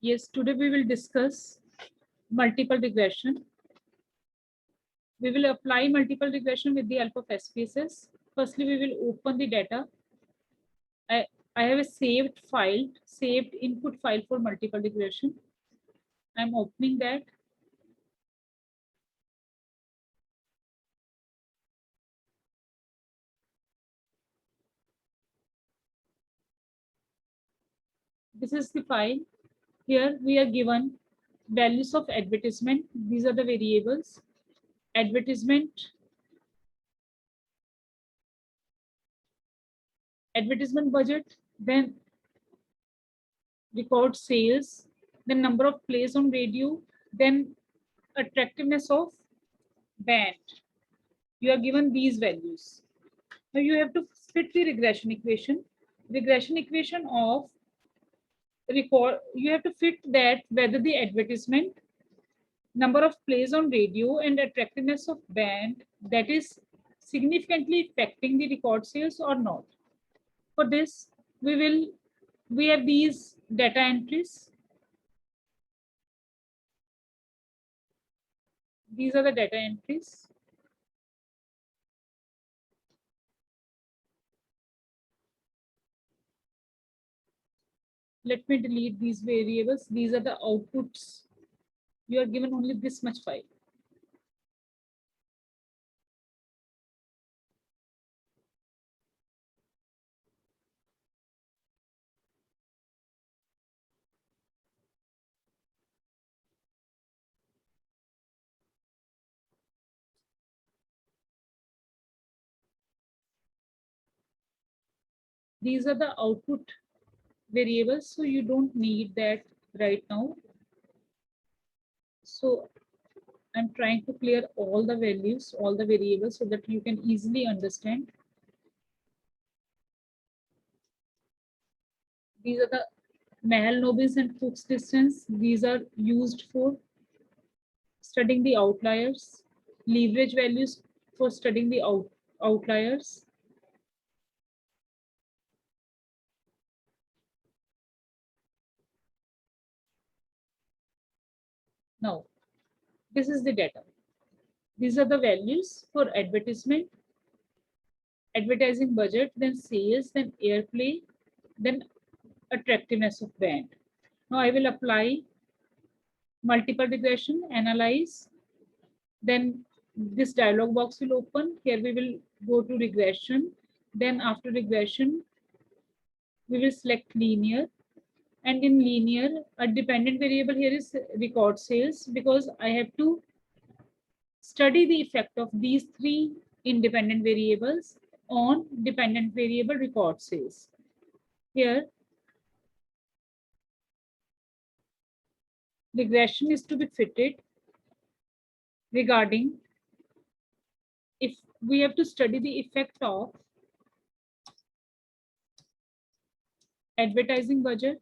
Yes, today we will discuss multiple regression. We will apply multiple regression with the help of SPSS. Firstly, we will open the data. I, I have a saved input file for multiple regression. I'm opening that. This is the file. Here we are given values of advertisement. These are the variables. Advertisement budget, then record sales, then number of plays on radio, then attractiveness of band. You are given these values. Now you have to fit the regression equation. Regression equation of record, you have to fit that whether the advertisement, number of plays on radio, and attractiveness of band, that is significantly affecting the record sales or not. For this, we have these data entries. These are the data entries. Let me delete these variables. These are the outputs. You are given only this much file. These are the output variables, so you don't need that right now. So I'm trying to clear all the values, all the variables, so that you can easily understand. These are the Mahel-Nobis and Fuchs distance. These are used for studying the outliers. Leverage values for studying the outliers. Now, this is the data. These are the values for advertisement, advertising budget, then sales, then airplay, then attractiveness of band. Now I will apply multiple regression, analyze, then this dialog box will open. Here we will go to regression. Then after regression, we will select linear. And in linear, a dependent variable here is record sales, because I have to study the effect of these three independent variables on dependent variable record sales. Here, regression is to be fitted regarding if we have to study the effect of advertising budget,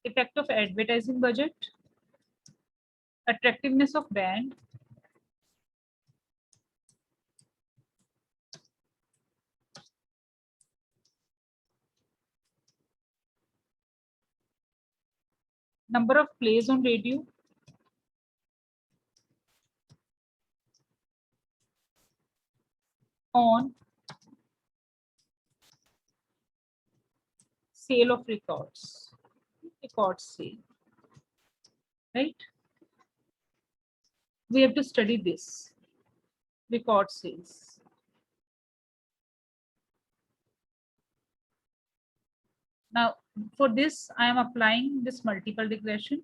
effect of advertising budget, attractiveness of band, number of plays on radio, on sale of records, record sale, right? We have to study this, record sales. Now, for this, I am applying this multiple regression.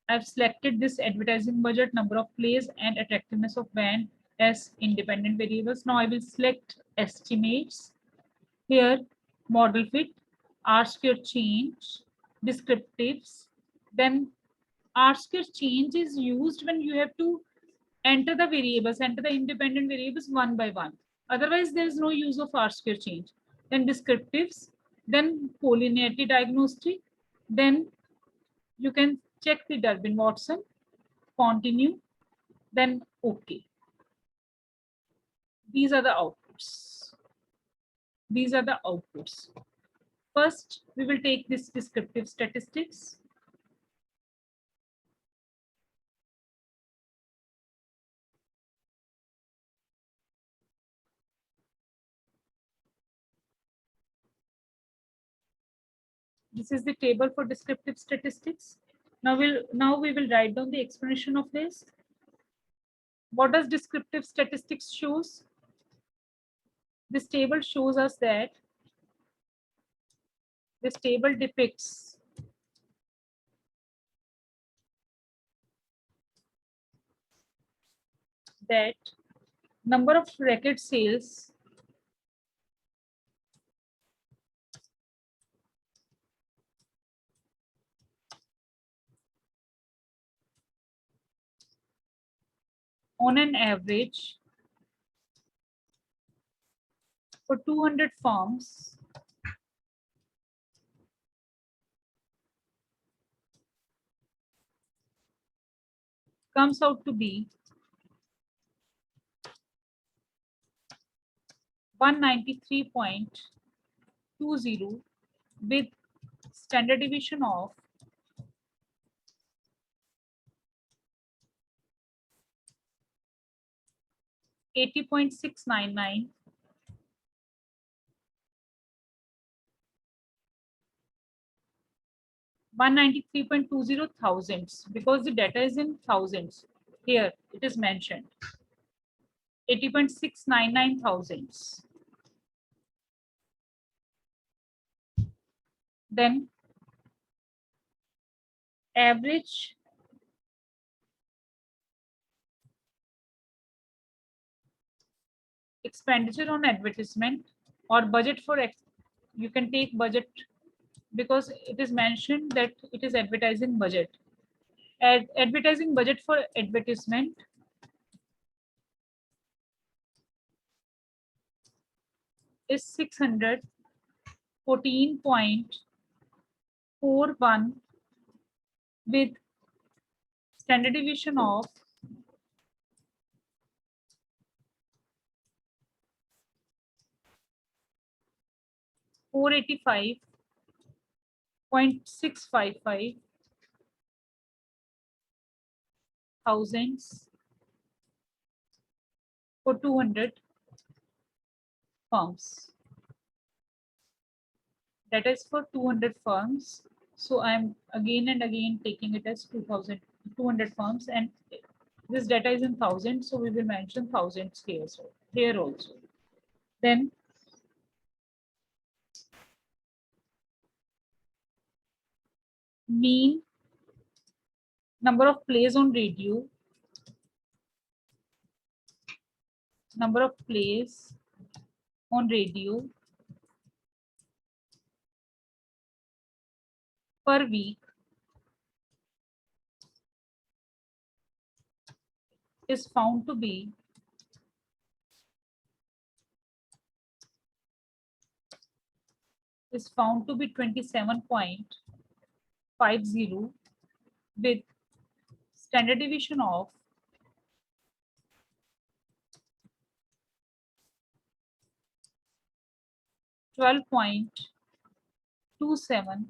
I've selected this advertising budget, number of plays, and attractiveness of band as independent variables. Now I will select estimates. Here, model fit, R-square change, descriptives. Then R-square change is used when you have to enter the variables, enter the independent variables one by one. Otherwise, there is no use of R-square change. Then descriptives, then collinearity diagnostic, then you can check the Durbin-Watson, continue, then OK. These are the outputs. These are the outputs. First, we will take this descriptive statistics. This is the table for descriptive statistics. Now we will write down the explanation of this. What does descriptive statistics shows? This table shows us that this table depicts that number of record sales on an average for 200 firms comes out to be 193.20 with standard deviation of 80.699. 193.20 thousands, because the data is in thousands. Here it is mentioned 80.699 thousands. Then average expenditure on advertisement or budget for you can take budget because it is mentioned that it is advertising budget. Advertising budget for advertisement is 614.41 with standard deviation of 485.655 thousands for 200 firms. That is for 200 firms. So I'm again and again taking it as 200 firms, and this data is in thousands, so we will mention thousands here also. Then mean number of plays on radio, number of plays on radio per week is found to be 27.50 with standard deviation of 12.27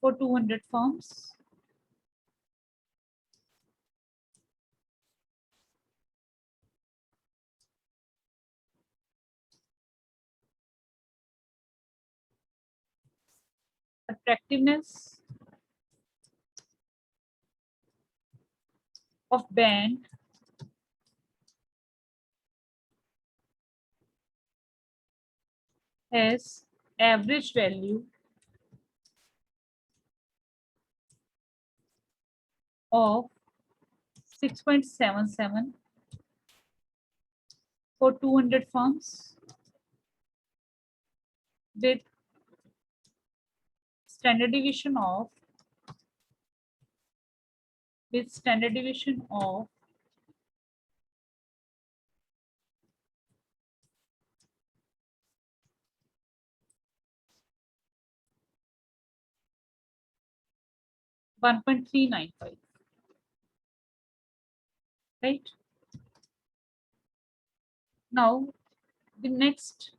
for 200 firms. Attractiveness of band has average value of 6.77 for 200 firms with standard deviation of 1.395, right? Now, the next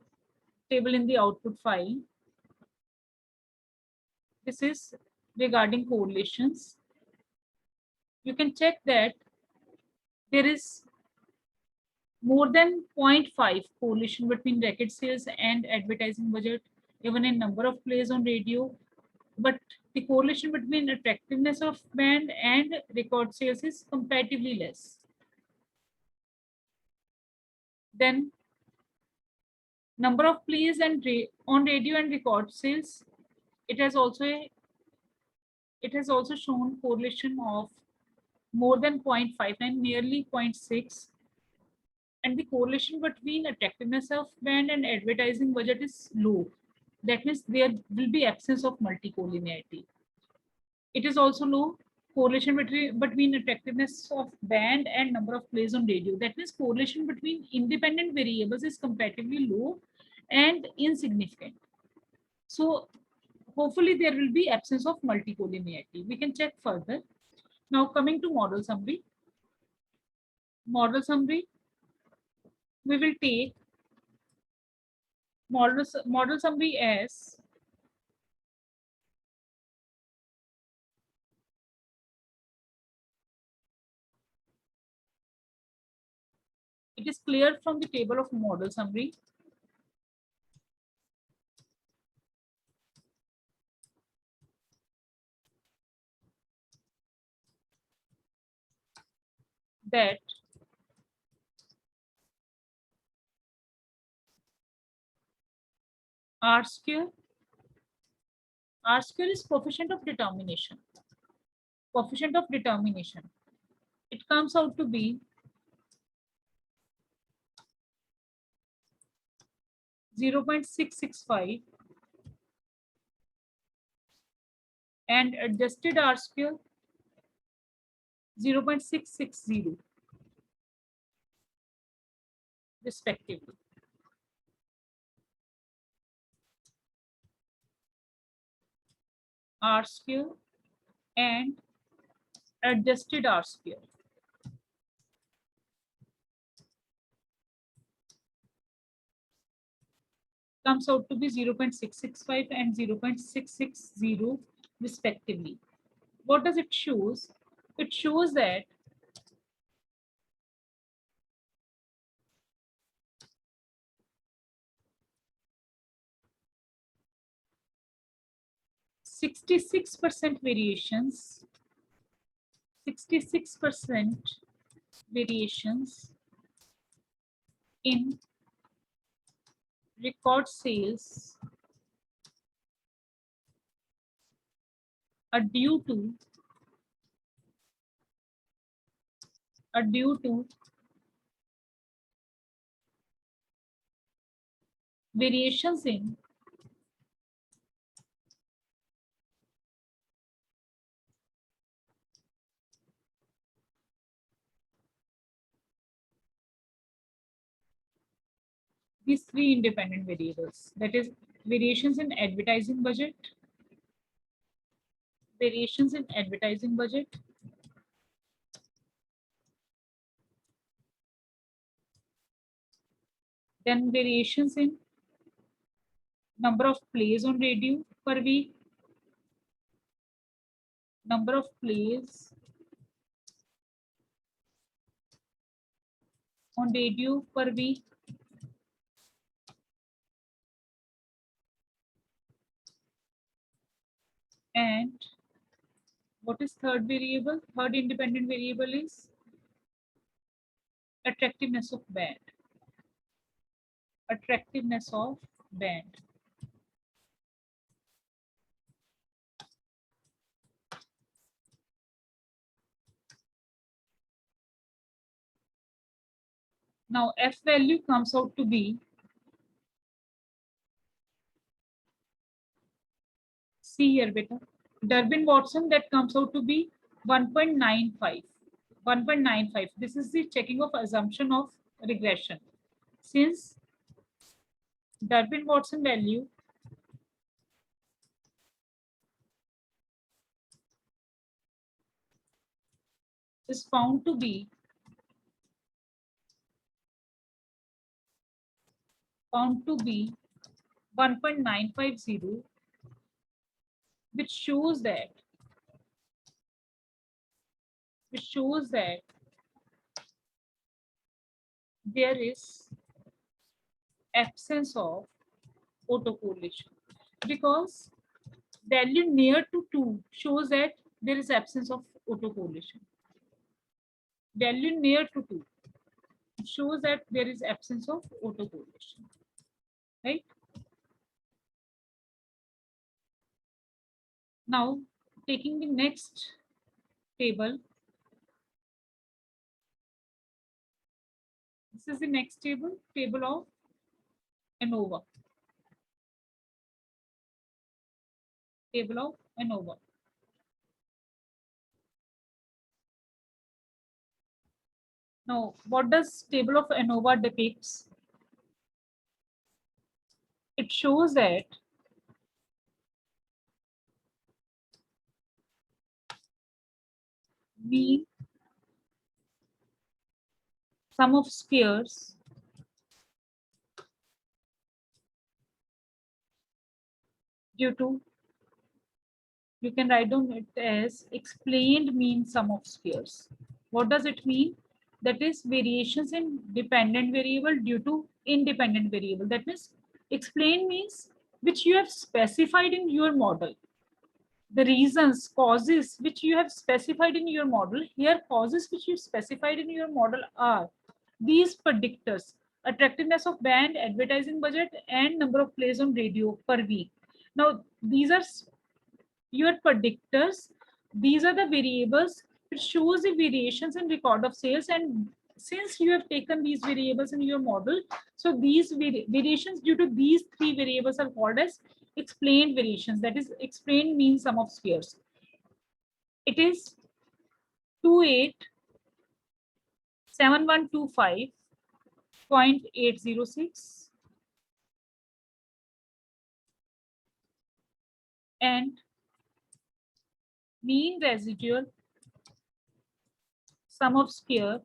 table in the output file, this is regarding correlations. You can check that there is more than zero point 0.5 correlation between record sales and advertising budget, even in number of plays on radio. But the correlation between attractiveness of band and record sales is comparatively less. Then number of plays and on radio and record sales, it has also shown correlation of more than 0.59, nearly 0.6, and the correlation between attractiveness of brand and advertising budget is low. That means there will be absence of multicollinearity. It is also low correlation between attractiveness of band and number of plays on radio. That means correlation between independent variables is comparatively low and insignificant. So hopefully there will be absence of multicollinearity. We can check further. Now coming to model summary. Model summary, we will take model summary as it is clear from the table of model summary that R square is coefficient of determination. Coefficient of determination. It comes out to be 0.665 and adjusted R square 0.660 respectively. R square and adjusted R square. Comes out to be 0.665 and 0.660 respectively. What does it shows? It shows that (66% variations) 66% variations in record sales are due to variations in these three independent variables, that is variations in advertising budget, variations in advertising budget, then variations in number of plays on radio per week, number of plays on radio per week, and what is third variable? Third independent variable is attractiveness of band. Attractiveness of band. Now F value comes out to be, see here beta, Durbin-Watson, that comes out to be 1.95. 1.95. This is the checking of assumption of regression. Since Durbin-Watson value is found to be found to be 1.950, which shows that there is absence of autocorrelation, because value near to 2 shows that there is absence of autocorrelation. Value near to 2 shows that there is absence of autocorrelation, right? Now, taking the next table, this is the next table, table of ANOVA. Table of ANOVA. Now, what does table of ANOVA depicts? It shows that mean sum of squares due to, you can write down it as explained mean sum of squares. What does it mean? That is variations in dependent variable due to independent variable. That means explained means which you have specified in your model. The reasons, causes which you have specified in your model. Here, causes which you specified in your model are these predictors: attractiveness of band, advertising budget, and number of plays on radio per week. Now, these are your predictors. These are the variables which shows the variations in record of sales, and since you have taken these variables in your model, so these variations due to these three variables are called as explained variations. That is, explained means sum of squares. It is 287125.806 and mean residual sum of square.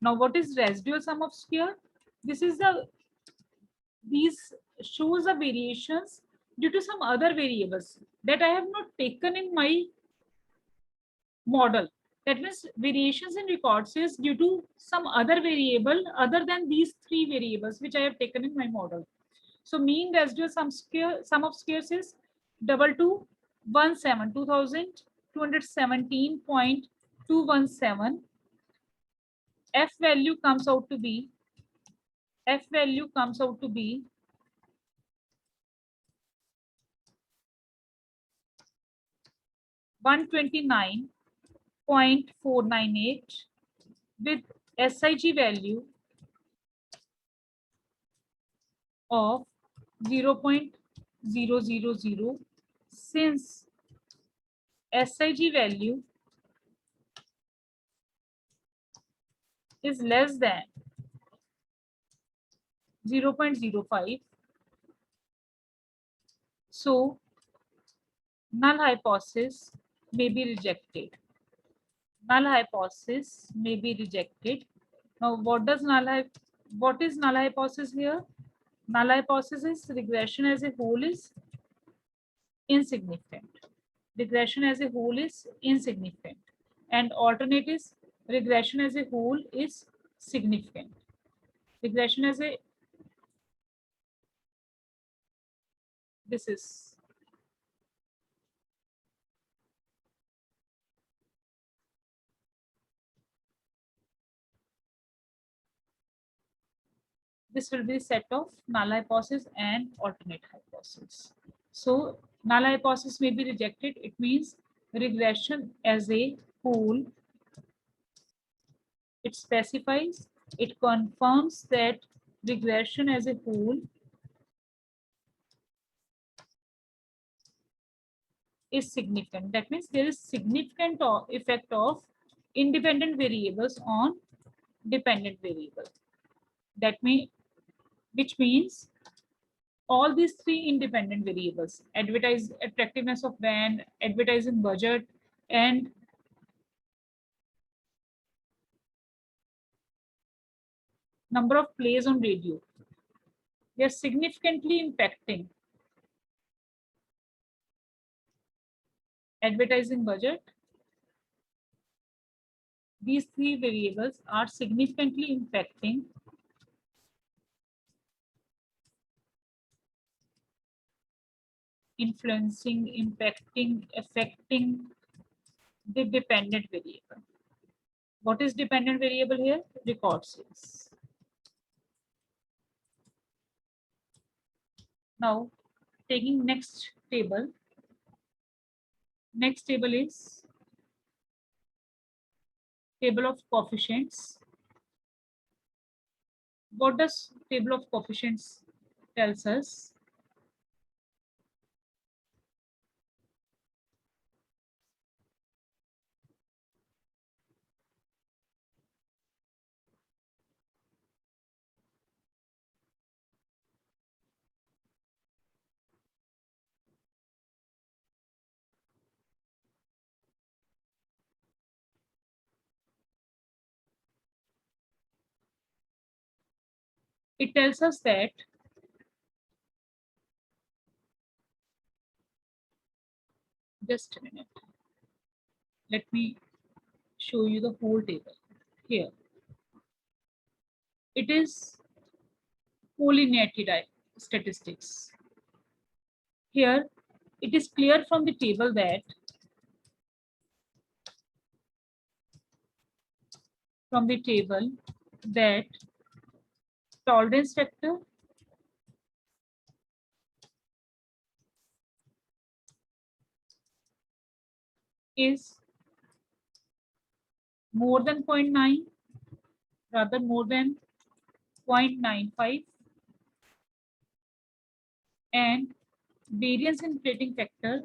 Now, what is residual sum of square? This is these shows the variations due to some other variables that I have not taken in my model. That means variations in record sales due to some other variable other than these three variables which I have taken in my model. So mean residual sum of squares is 2217.217. F value comes out to be 129.498 with SIG value of 0.000. Since SIG value is less than 0.05, so null hypothesis may be rejected. Null hypothesis may be rejected. Now, what is null hypothesis here? Null hypothesis is regression as a whole is insignificant. Regression as a whole is insignificant. And alternate is regression as a whole is significant. Regression as a, this is this will be set of null hypothesis and alternate hypothesis. So null hypothesis may be rejected. It means regression as a whole, it specifies, it confirms that regression as a whole is significant. That means there is significant effect of independent variables on dependent variable. Which means all these three independent variables, attractiveness of band, advertising budget, and number of plays on radio, they are significantly impacting advertising budget. These three variables are significantly impacting influencing, impacting, affecting the dependent variable. What is dependent variable here? Record sales. Now, taking next table. Next table is table of coefficients. What does table of coefficients tells us? It tells us that just a minute. Let me show you the whole table here. It is collinearity statistics. Here, it is clear from the table that tolerance factor is more than 0.9, rather more than 0.95, and variance in plating factor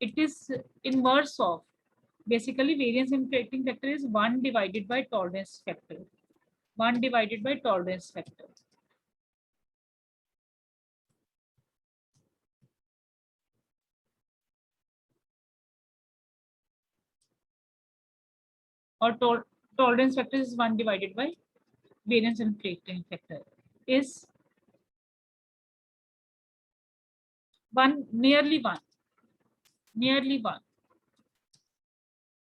it is inverse of, basically variance in plating factor is 1 divided by tolerance factor. 1 divided by tolerance factor. Or tolerance factor is 1 divided by variance in plating factor is 1, nearly 1,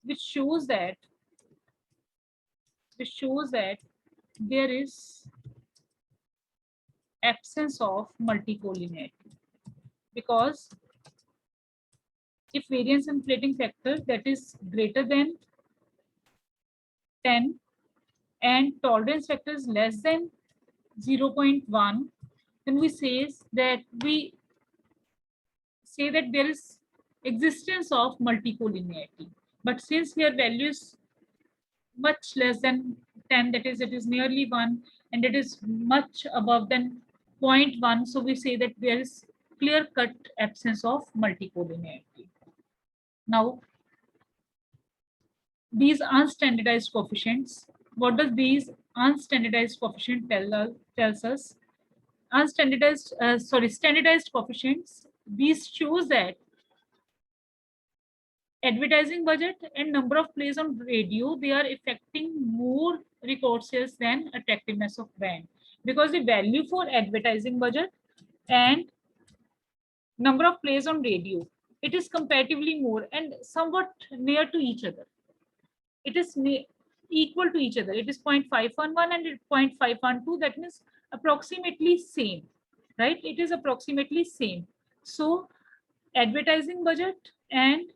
which shows that there is absence of multicollinearity, because if variance in plating factor that is greater than 10 and tolerance factor is less than 0.1, then we say that there is existence of multicollinearity. But since here value is much less than 10, that is, it is nearly 1, and it is much above than 0.1, so we say that there is clear-cut absence of multicollinearity. Now, these unstandardized coefficients, what does these unstandardized coefficient tells us? Standardized coefficients, these shows that advertising budget and number of plays on radio, they are affecting more record sales than attractiveness of brand, because the value for advertising budget and number of plays on radio, it is comparatively more and somewhat near to each other. It is equal to each other. It is 0.511 and 0.512. That means approximately same, right? It is approximately same. So advertising budget and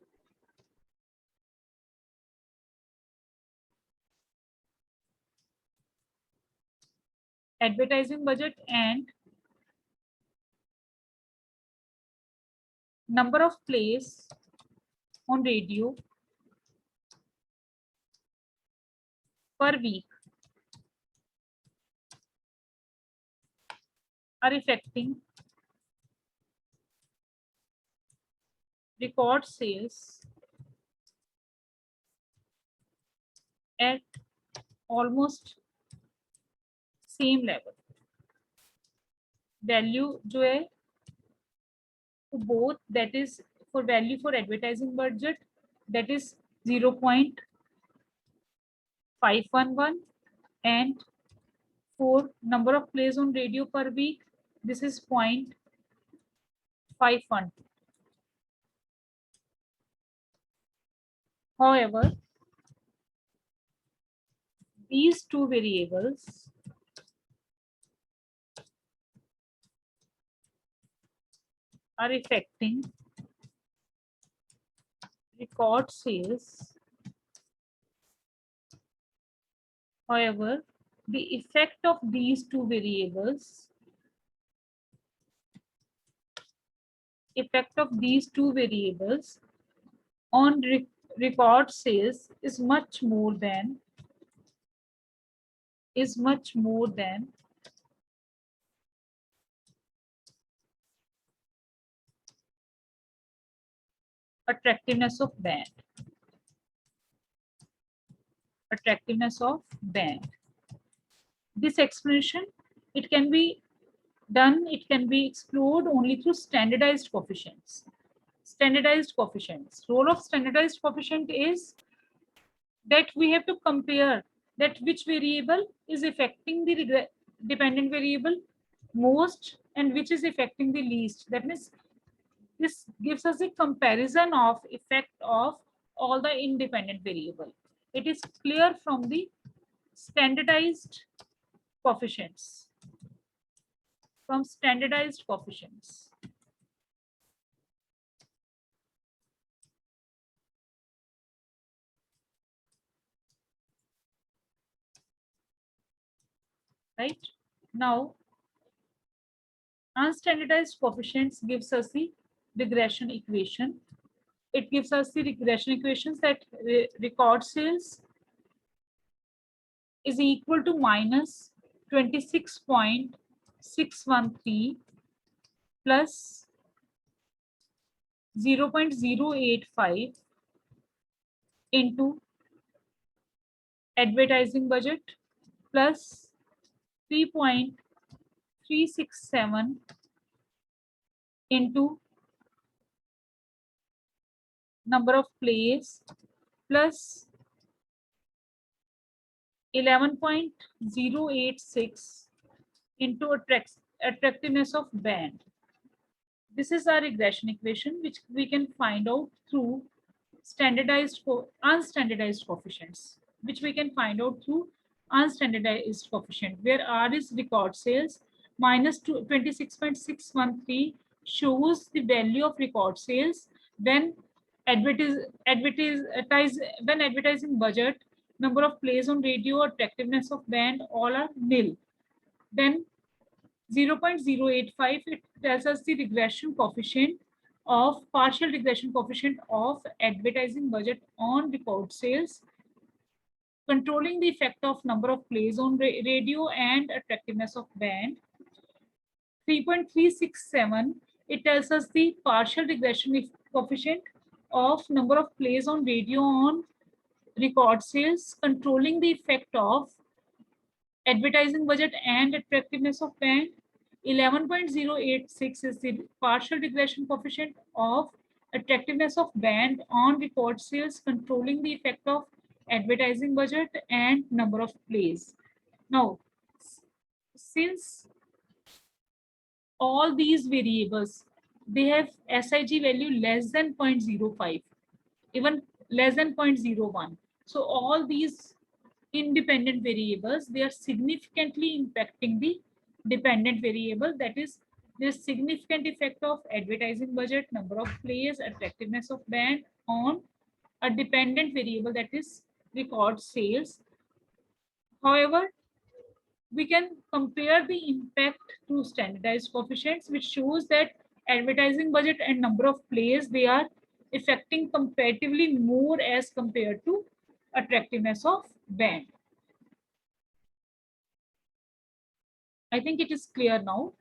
number of plays on radio per week are affecting record sales at almost same level. Value जो है both, that is for value for advertising budget, that is 0.511, and for number of plays on radio per week, this is 0.512. However, these two variables are affecting record sales. However, the effect of these two variables on record sales is much more than attractiveness of band. This explanation, it can be explored only through standardized coefficients. Role of standardized coefficient is that we have to compare that which variable is affecting the dependent variable most and which is affecting the least. That means this gives us a comparison of effect of all the independent variable. It is clear from the standardized coefficients. Right now, unstandardized coefficients gives us the regression equation. It gives us the regression equations that record sales is equal to minus 26.613 plus 0.085 into advertising budget plus 3.367 into number of plays plus 11.086 into attractiveness of band. This is our regression equation, which we can find out through unstandardized coefficients, where R is record sales, minus 26.613 shows the value of record sales when advertising budget, number of plays on radio, attractiveness of band, all are nil. Then 0.085, it tells us the partial regression coefficient of advertising budget on record sales, controlling the effect of number of plays on radio and attractiveness of band. 3.367, it tells us the partial regression coefficient of number of plays on radio on record sales, controlling the effect of advertising budget and attractiveness of band. 11.086 is the partial regression coefficient of attractiveness of band on record sales, controlling the effect of advertising budget and number of plays. Now, since all these variables, they have SIG value less than 0.05, even less than 0.01. So all these independent variables, they are significantly impacting the dependent variable. That is, there's significant effect of advertising budget, number of plays, attractiveness of band on a dependent variable, that is record sales. However, we can compare the impact to standardized coefficients, which shows that advertising budget and number of plays, they are affecting comparatively more as compared to attractiveness of band. I think it is clear now.